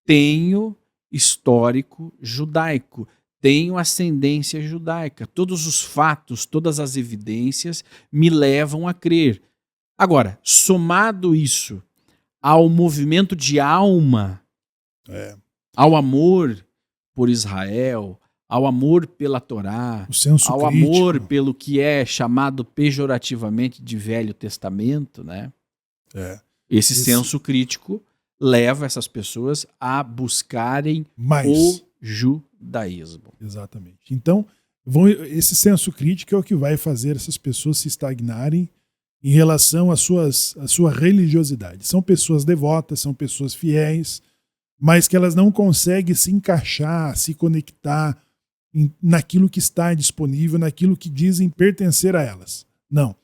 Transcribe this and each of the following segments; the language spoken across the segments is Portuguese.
tenho histórico judaico, tenho ascendência judaica. Todos os fatos, todas as evidências me levam a crer. Agora, somado isso ao movimento de alma, ao amor por Israel, ao amor pela Torá, ao crítico. amor pelo que é chamado pejorativamente de Velho Testamento, né? Esse senso crítico leva essas pessoas a buscarem o judaísmo. Exatamente. Então, esse senso crítico é o que vai fazer essas pessoas se estagnarem em relação à sua religiosidade. São pessoas devotas, são pessoas fiéis, mas que elas não conseguem se encaixar, se conectar naquilo que está disponível, naquilo que dizem pertencer a elas. Não.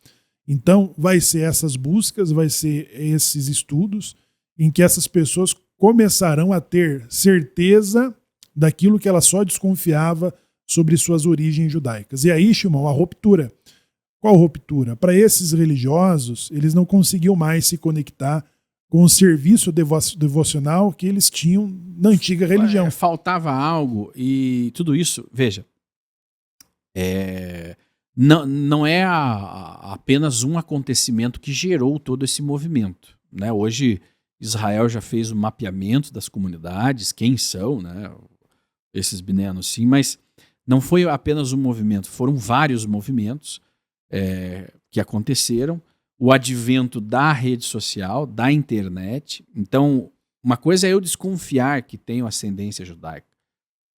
Então, vai ser essas buscas, vai ser esses estudos em que essas pessoas começarão a ter certeza daquilo que ela só desconfiava sobre suas origens judaicas. E aí, Shimon, a ruptura. Qual ruptura? Para esses religiosos, eles não conseguiam mais se conectar com o serviço devocional que eles tinham na antiga religião. Faltava algo e tudo isso, veja, não é apenas um acontecimento que gerou todo esse movimento, né? Hoje, Israel já fez o mapeamento das comunidades, quem são, né? Esses binenos, sim, mas não foi apenas um movimento, foram vários movimentos que aconteceram. O advento da rede social, da internet. Então, uma coisa é eu desconfiar que tenho ascendência judaica.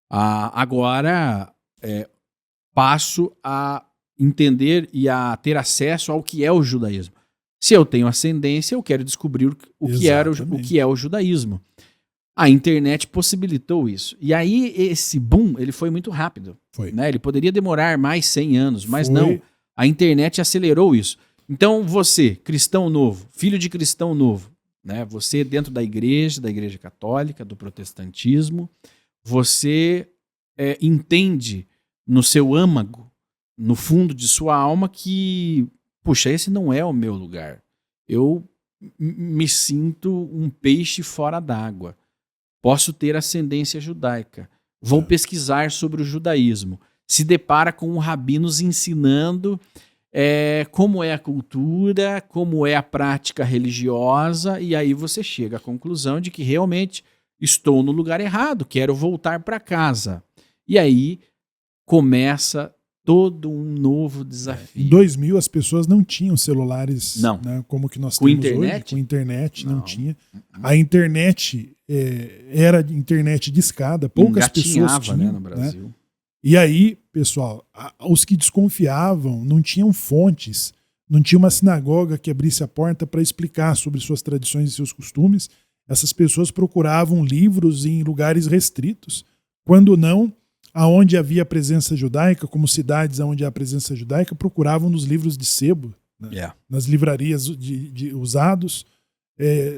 Agora, passo a entender e a ter acesso ao que é o judaísmo. Se eu tenho ascendência, eu quero descobrir o que é o judaísmo. A internet possibilitou isso. E aí, esse boom, ele foi muito rápido. Né? Ele poderia demorar mais 100 anos, mas não. A internet acelerou isso. Então você, cristão novo, filho de cristão novo, né? Você dentro da igreja católica, do protestantismo, você entende no seu âmago, no fundo de sua alma que, puxa, esse não é o meu lugar. Eu me sinto um peixe fora d'água. Posso ter ascendência judaica. Vou pesquisar sobre o judaísmo. Se depara com rabinos ensinando como é a cultura, como é a prática religiosa, e aí você chega à conclusão de que realmente estou no lugar errado, quero voltar para casa. E aí começa todo um novo desafio. Em 2000 as pessoas não tinham celulares, né, como que nós temos hoje. Com internet não tinha. A internet era internet de escada, poucas pessoas tinham, né, no Brasil. Né? E aí, pessoal, os que desconfiavam não tinham fontes, não tinha uma sinagoga que abrisse a porta para explicar sobre suas tradições e seus costumes. Essas pessoas procuravam livros em lugares restritos, quando não, aonde havia presença judaica, como cidades onde há presença judaica, procuravam nos livros de sebo, né? Nas livrarias usados,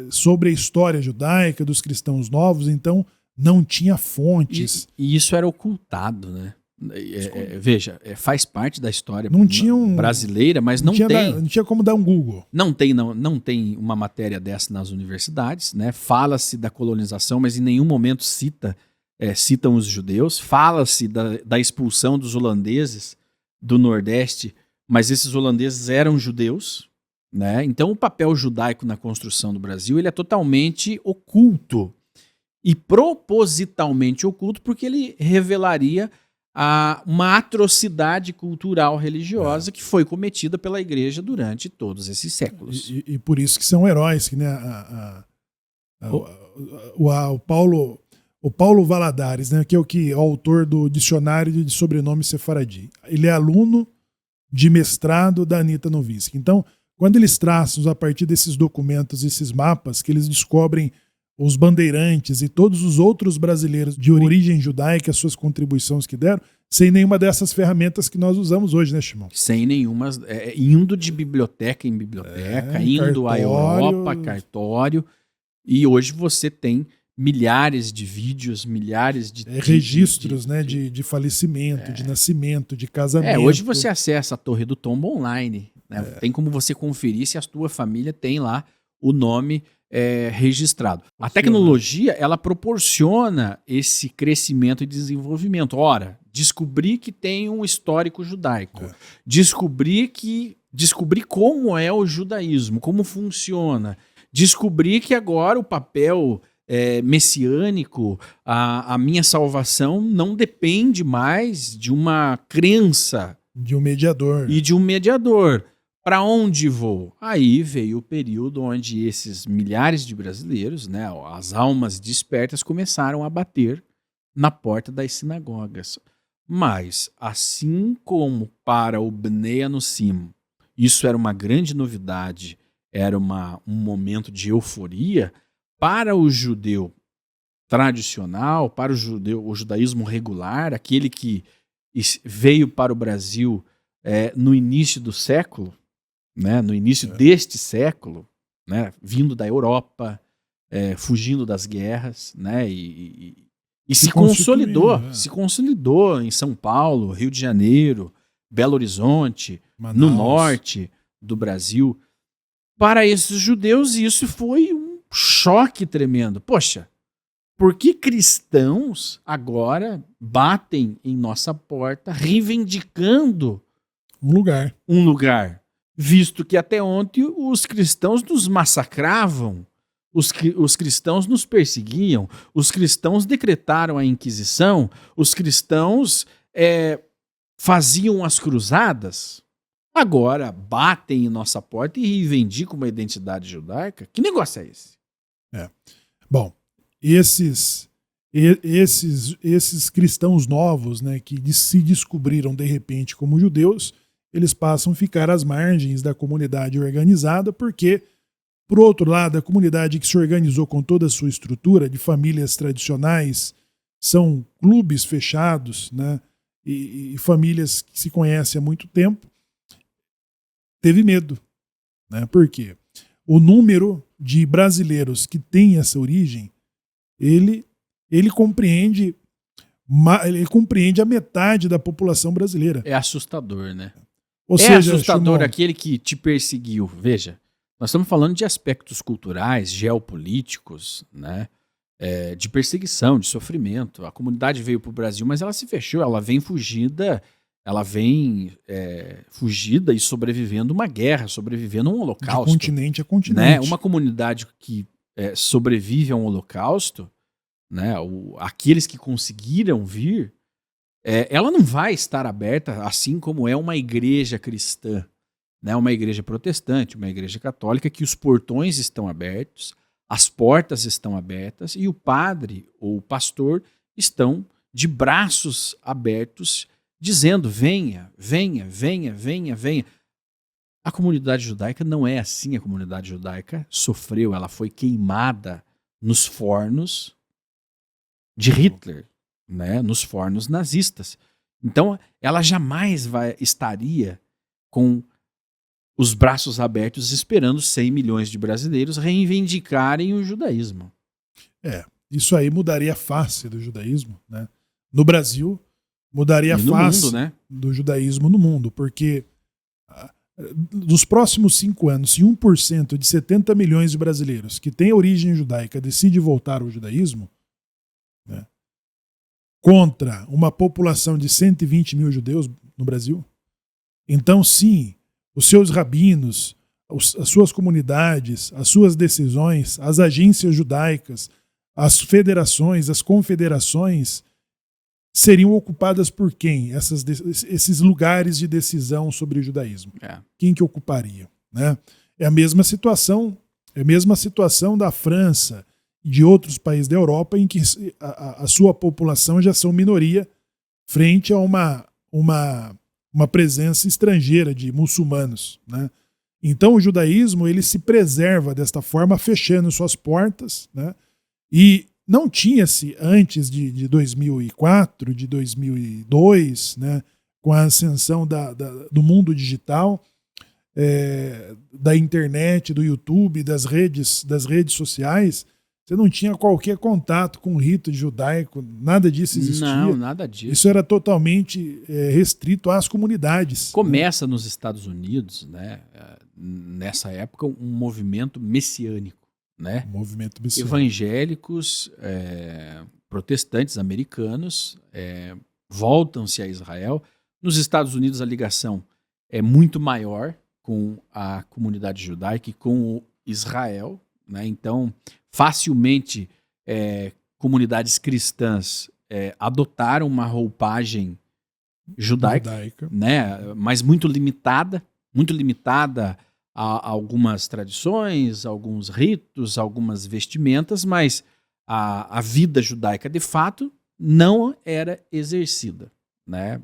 sobre a história judaica dos cristãos novos. Então, não tinha fontes. E isso era ocultado, né? Veja, faz parte da história brasileira, mas não tinha como dar um Google. Não tem uma matéria dessa nas universidades, né? Fala-se da colonização, mas em nenhum momento citam os judeus. Fala-se da expulsão dos holandeses do Nordeste, mas esses holandeses eram judeus, né? Então o papel judaico na construção do Brasil ele é totalmente oculto. E propositalmente oculto porque ele revelaria uma atrocidade cultural religiosa que foi cometida pela igreja durante todos esses séculos. E por isso que são heróis, que, né, o Paulo Valadares, né, que é o autor do dicionário de sobrenome sefaradi. Ele é aluno de mestrado da Anita Novinsky. Então, quando eles traçam a partir desses documentos, esses mapas, que eles descobrem os bandeirantes e todos os outros brasileiros de origem judaica, as suas contribuições que deram, sem nenhuma dessas ferramentas que nós usamos hoje, né, Shimon? Sem nenhuma, indo de biblioteca em biblioteca, indo à Europa, cartório, e hoje você tem milhares de vídeos, milhares de registros, né, de falecimento, de nascimento, de casamento. Hoje você acessa a Torre do Tombo online, né? Tem como você conferir se a tua família tem lá o nome registrado. A tecnologia, ela proporciona esse crescimento e desenvolvimento. Ora, descobri que tem um histórico judaico. Descobri como é o judaísmo, como funciona. Descobri que agora o papel messiânico, a minha salvação não depende mais de uma crença. De um mediador. E de um mediador. Para onde vou? Aí veio o período onde esses milhares de brasileiros, né, as almas despertas, começaram a bater na porta das sinagogas. Mas, assim como para o Bnei Anossim, isso era uma grande novidade, era um momento de euforia, para o judeu tradicional, para o judaísmo regular, aquele que veio para o Brasil no início do século, né, no início deste século, né, vindo da Europa, fugindo das guerras, né, e se consolidou em São Paulo, Rio de Janeiro, Belo Horizonte, Manaus, no norte do Brasil. Para esses judeus, isso foi um choque tremendo. Poxa, por que cristãos agora batem em nossa porta reivindicando um lugar? Visto que até ontem os cristãos nos massacravam, os cristãos nos perseguiam, os cristãos decretaram a Inquisição, os cristãos faziam as cruzadas, agora batem em nossa porta e reivindicam uma identidade judaica? Que negócio é esse? Bom, esses cristãos novos, né, que se descobriram de repente como judeus, eles passam a ficar às margens da comunidade organizada, porque, por outro lado, a comunidade que se organizou com toda a sua estrutura de famílias tradicionais, são clubes fechados, né, e famílias que se conhecem há muito tempo, teve medo. Né? Por quê? O número de brasileiros que tem essa origem, ele compreende a metade da população brasileira. É assustador, né? Ou seja, assustador aquele que te perseguiu. Veja, nós estamos falando de aspectos culturais, geopolíticos, né? De perseguição, de sofrimento. A comunidade veio para o Brasil, mas ela se fechou, ela vem fugida e sobrevivendo uma guerra, sobrevivendo a um holocausto. De continente a continente. Né? Uma comunidade que sobrevive a um holocausto, né? Aqueles que conseguiram vir, ela não vai estar aberta assim como é uma igreja cristã, né? Uma igreja protestante, uma igreja católica, que os portões estão abertos, as portas estão abertas e o padre ou o pastor estão de braços abertos dizendo: venha, venha, venha, venha, venha. A comunidade judaica não é assim. A comunidade judaica sofreu, ela foi queimada nos fornos de Hitler, né, nos fornos nazistas. Então, ela jamais estaria com os braços abertos esperando 100 milhões de brasileiros reivindicarem o judaísmo. Isso aí mudaria a face do judaísmo, né? No Brasil, mudaria a face do judaísmo no mundo, porque nos próximos 5 anos, se 1% de 70 milhões de brasileiros que têm origem judaica decide voltar ao judaísmo, né, contra uma população de 120 mil judeus no Brasil, então sim, os seus rabinos, as suas comunidades, as suas decisões, as agências judaicas, as federações, as confederações seriam ocupadas por quem? Esses lugares de decisão sobre o judaísmo. Quem que ocuparia? Né? É a mesma situação da França e de outros países da Europa, em que a sua população já são minoria frente a uma presença estrangeira de muçulmanos. Né? Então o judaísmo ele se preserva desta forma, fechando suas portas, né? E não tinha-se antes de 2004, de 2002, né, com a ascensão do mundo digital, da internet, do YouTube, das redes sociais, você não tinha qualquer contato com o rito judaico, nada disso existia. Não, nada disso. Isso era totalmente restrito às comunidades. Começa, né, nos Estados Unidos, né, nessa época, um movimento messiânico. né? Movimento messiânico. Evangélicos, protestantes americanos voltam-se a Israel. Nos Estados Unidos a ligação é muito maior com a comunidade judaica e com Israel, né? Então, facilmente comunidades cristãs adotaram uma roupagem judaica, né? Mas muito limitada a algumas tradições, alguns ritos, algumas vestimentas, mas a vida judaica, de fato, não era exercida, né?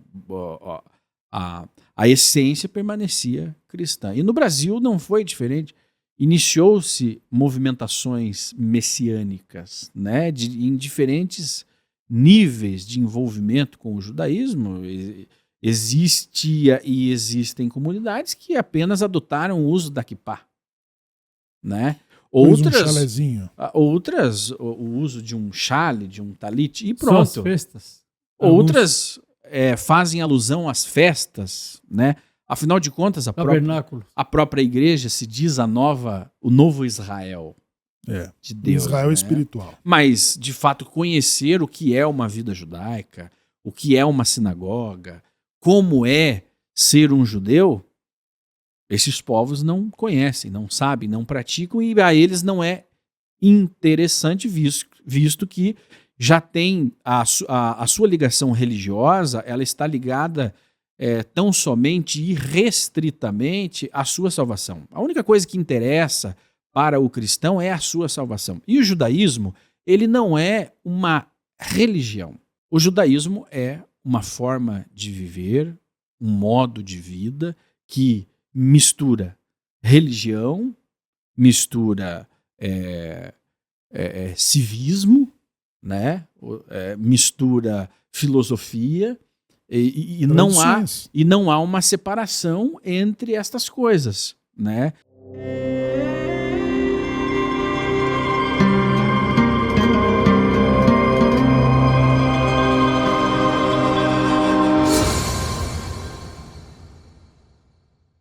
A essência permanecia cristã. E no Brasil não foi diferente. Iniciou-se movimentações messiânicas, né? Em diferentes níveis de envolvimento com o judaísmo. Existia e existem comunidades que apenas adotaram o uso da kippá, né? Outras, o uso de um chale, de um talit e pronto. Só as festas. Outras fazem alusão às festas, né? Afinal de contas, a própria igreja se diz o novo Israel de Deus. Israel, né? Espiritual. Mas, de fato, conhecer o que é uma vida judaica, o que é uma sinagoga, como é ser um judeu, esses povos não conhecem, não sabem, não praticam, e a eles não é interessante, visto que já tem a sua ligação religiosa, ela está ligada tão somente e restritamente à sua salvação. A única coisa que interessa para o cristão é a sua salvação. E o judaísmo, ele não é uma religião. O judaísmo é uma forma de viver, um modo de vida que mistura religião, mistura civismo, né? Mistura filosofia e não há uma separação entre estas coisas, né?